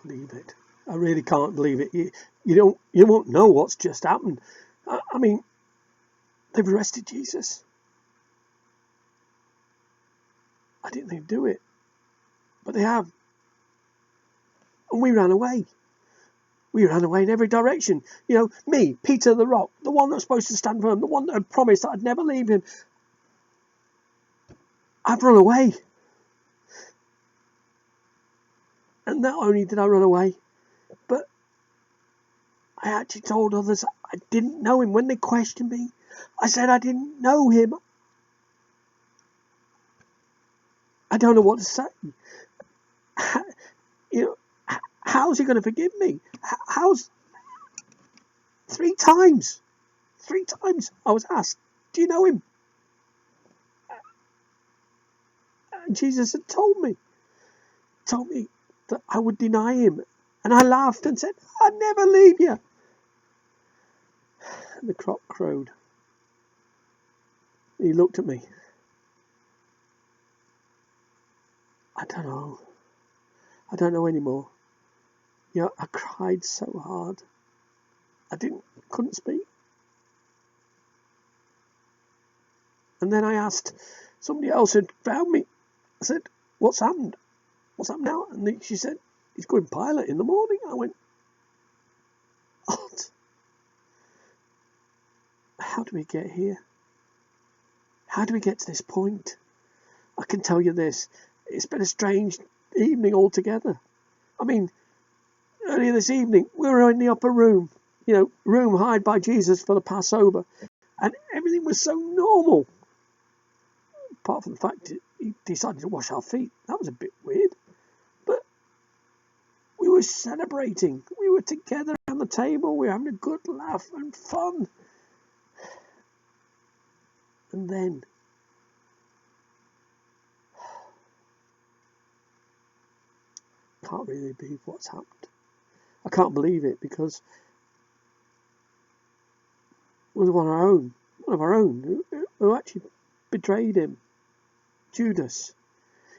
believe it. I really can't believe it. You won't know what's just happened. I mean, they've arrested Jesus. I didn't think they'd do it, but they have. And we ran away. We ran away in every direction. You know, me, Peter the Rock, the one that was supposed to stand firm, the one that had promised that I'd never leave him. I've run away. And not only did I run away, but I actually told others I didn't know him. When they questioned me, I said I didn't know him. I don't know what to say. You know, how's he going to forgive me? How's... 3 times I was asked, do you know him? And Jesus had told me that I would deny him. And I laughed and said, I'd never leave you. And the cock crowed. He looked at me. I don't know anymore. You know, I cried so hard. I couldn't speak. And then I asked somebody else who'd found me. I said, what's happened? What's happened now? And she said, he's going pilot in the morning. I went, what? How do we get here? How do we get to this point? I can tell you this. It's been a strange evening altogether. I mean, earlier this evening, we were in the upper room. You know, room hired by Jesus for the Passover. And everything was so normal. Apart from the fact that he decided to wash our feet. That was a bit weird. But we were celebrating. We were together around the table. We were having a good laugh and fun. And then... I can't really believe what's happened. I can't believe it because it was one of our own who actually betrayed him. Judas.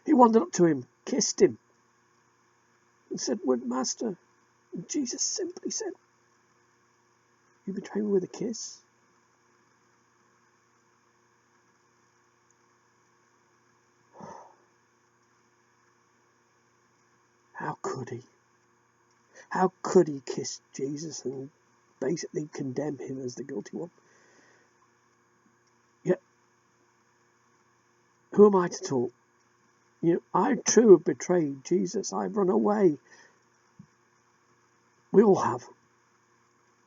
He wandered up to him, kissed him, and said, "Good master." And Jesus simply said, "You betray me with a kiss?" How could he? How could he kiss Jesus and basically condemn him as the guilty one? Yet, who am I to talk? You know, I too have betrayed Jesus. I've run away. We all have.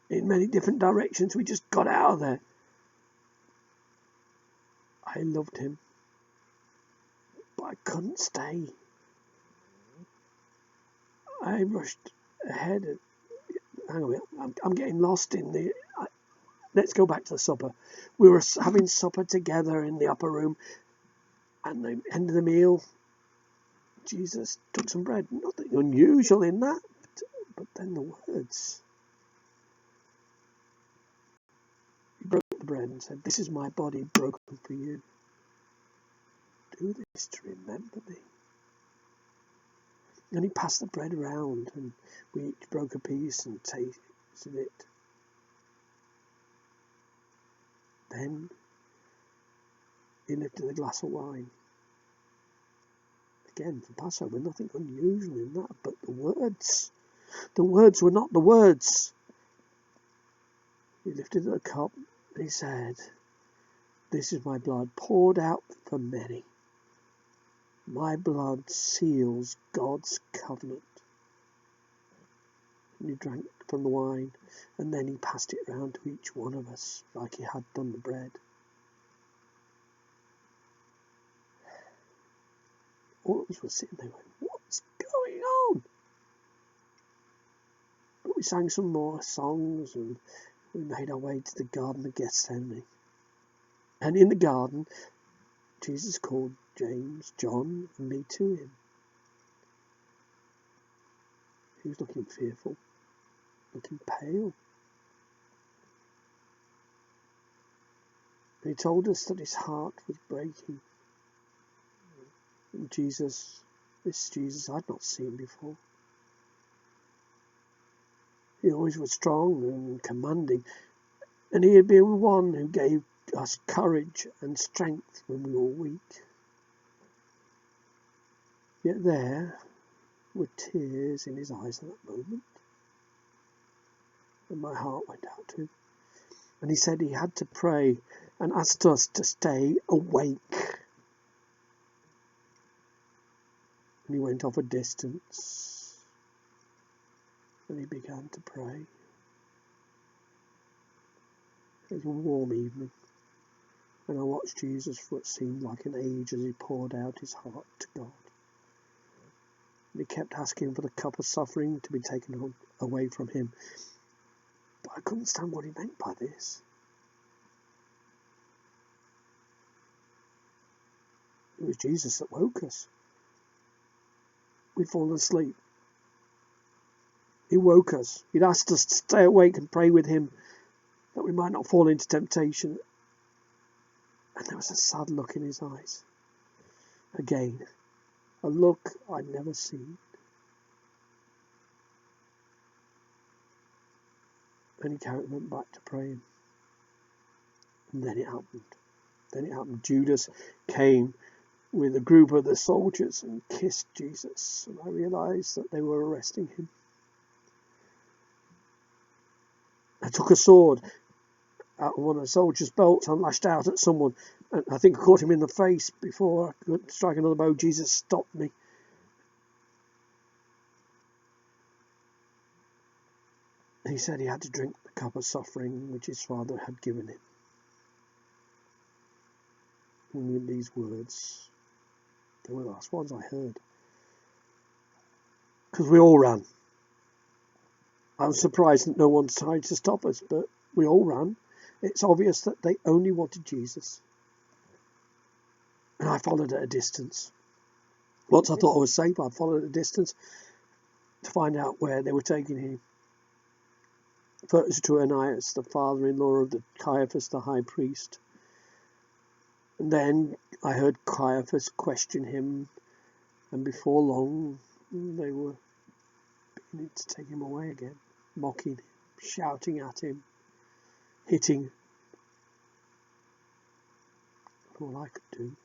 In many different directions. We just got out of there. I loved him. But I couldn't stay. I rushed ahead. Hang on a minute. I'm getting lost in the... Let's go back to the supper. We were having supper together in the upper room. And the end of the meal, Jesus took some bread. Nothing unusual in that. But then the words. He broke the bread and said, "This is my body broken for you. Do this to remember me." And he passed the bread around and we each broke a piece and tasted it. Then he lifted a glass of wine. Again, for Passover, nothing unusual in that, but the words were not the words. He lifted a cup and he said, "This is my blood poured out for many. My blood seals God's covenant." And he drank from the wine, and then he passed it round to each one of us, like he had done the bread. All of us were sitting there going, "What's going on?" But we sang some more songs, and we made our way to the Garden of Gethsemane. And in the garden, Jesus called James, John, and me to him. He was looking fearful, looking pale. And he told us that his heart was breaking. And this Jesus I'd not seen before. He always was strong and commanding, and he had been one who gave us courage and strength when we were weak. Yet there were tears in his eyes at that moment, and my heart went out to him. And he said he had to pray and asked us to stay awake. And he went off a distance, and he began to pray. It was a warm evening, and I watched Jesus for what seemed like an age as he poured out his heart to God. And he kept asking for the cup of suffering to be taken away from him. But I couldn't understand what he meant by this. It was Jesus that woke us. We'd fallen asleep. He woke us. He'd asked us to stay awake and pray with him that we might not fall into temptation. And there was a sad look in his eyes. Again, a look I'd never seen. And he went back to praying. And then it happened. Judas came with a group of the soldiers and kissed Jesus. And I realised that they were arresting him. I took a sword out of one of the soldiers' belts and lashed out at someone. And I think I caught him in the face before I could strike another blow. Jesus stopped me. He said he had to drink the cup of suffering which his Father had given him. And with these words, they were the last ones I heard. Because we all ran. I was surprised that no one tried to stop us, but we all ran. It's obvious that they only wanted Jesus. And I followed at a distance. Once I thought I was safe, I followed at a distance to find out where they were taking him. First to Ananias, the father-in-law of Caiaphas, the high priest. And then I heard Caiaphas question him, and before long they were beginning to take him away again, mocking him, shouting at him, hitting. And all I could do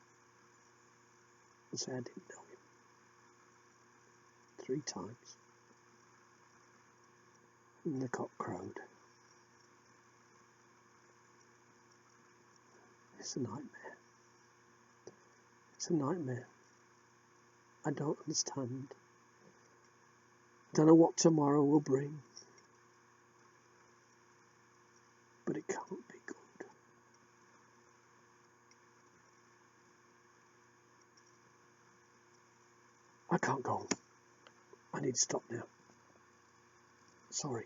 was say I didn't know him. 3 times. And the cock crowed. It's a nightmare. It's a nightmare. I don't understand. I don't know what tomorrow will bring. But it can't be good. I can't go on. I need to stop now. Sorry.